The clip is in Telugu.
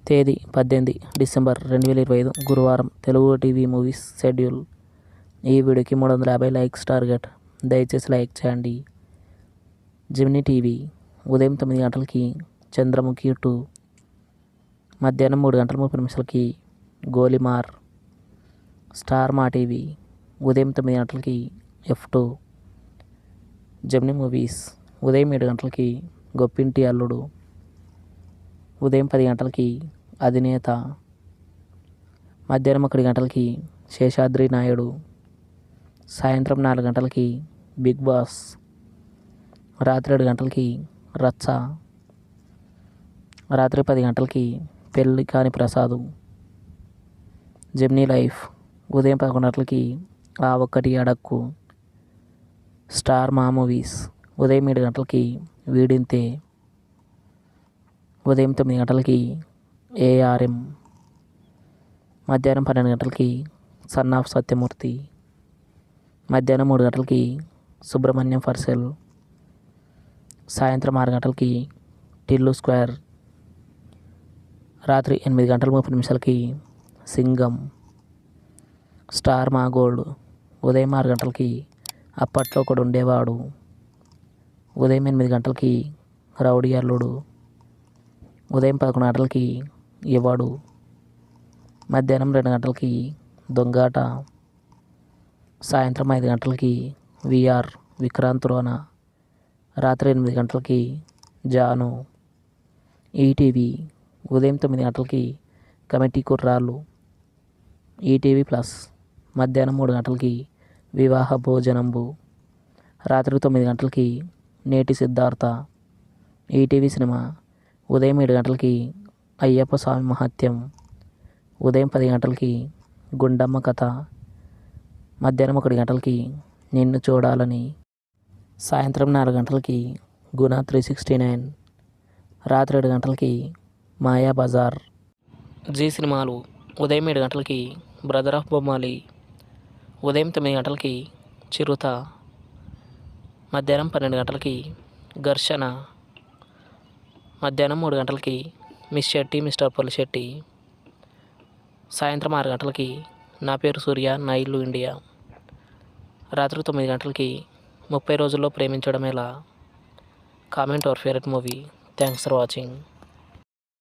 తేదీ 18 డిసెంబర్ 2025 గురువారం. Telugu TV movies schedule. ఈ వీడియోకి 350 లైక్స్ టార్గెట్. దయచేసి లైక్ చేయండి. జెమినీ టీవీ ఉదయం 9 గంటలకి చంద్రముఖి 2, మధ్యాహ్నం 3 గంటల 30 నిమిషాలకి గోలిమార్. స్టార్ మా టీవీ ఉదయం 9 గంటలకి F2. జెమినీ మూవీస్ ఉదయం 7 గంటలకి గొప్పింటి అల్లుడు. ఉదయం 10 గంటలకి అధినేత. మధ్యాహ్నం 1 గంటలకి శేషాద్రి నాయుడు. సాయంత్రం 4 గంటలకి బిగ్ బాస్. రాత్రి 7 గంటలకి రచ్చ. రాత్రి 10 గంటలకి పెళ్ళి కాని ప్రసాదు. జెమినీ లైఫ్ ఉదయం 11 గంటలకి ఆ ఒక్కటి అడక్కు. స్టార్ మా మూవీస్ ఉదయం 7 గంటలకి వీడింతే. ఉదయం 9 గంటలకి ARM. మధ్యాహ్నం 12 గంటలకి సన్ ఆఫ్ సత్యమూర్తి. మధ్యాహ్నం 3 గంటలకి సుబ్రహ్మణ్యం ఫర్సెల్. సాయంత్రం 6 గంటలకి టిల్లు స్క్వేర్. రాత్రి 8 గంటల 30 నిమిషాలకి సింగం. స్టార్ మా గోల్డ్ ఉదయం 6 గంటలకి అప్పట్లో ఒకడు ఉండేవాడు. ఉదయం 8 గంటలకి రౌడీ అల్లుడు. ఉదయం 11 గంటలకి ఇవ్వడు. మధ్యాహ్నం 2 గంటలకి దొంగాట. సాయంత్రం 5 గంటలకి VR విక్రాంత్ రోనా. రాత్రి 8 గంటలకి జాను. ఈటీవీ ఉదయం 9 గంటలకి కమిటీ కుర్రాళ్ళు. ఈటీవీ ప్లస్ మధ్యాహ్నం 3 గంటలకి వివాహ భోజనంబు. రాత్రి 9 గంటలకి నేటి సిద్ధార్థ. ఈటీవీ సినిమా ఉదయం 7 గంటలకి అయ్యప్ప స్వామి మహత్యం. ఉదయం 10 గంటలకి గుండమ్మ కథ. మధ్యాహ్నం 1 గంటలకి నిన్ను చూడాలని. సాయంత్రం 4 గంటలకి గుణ 369. రాత్రి 7 గంటలకి మాయా బజార్. జీ సినిమాలు ఉదయం 7 గంటలకి బ్రదర్ ఆఫ్ బొమ్మాలి. ఉదయం 9 గంటలకి చిరుత. మధ్యాహ్నం 12 గంటలకి ఘర్షణ. మధ్యాహ్నం 3 గంటలకి మిస్ శెట్టి మిస్టర్ పొలిశెట్టి. సాయంత్రం 6 గంటలకి నా పేరు సూర్య నా ఇల్లు ఇండియా. రాత్రి 9 గంటలకి 30 రోజుల్లో ప్రేమించడం ఎలా. Comment your favourite movie. Thanks for watching.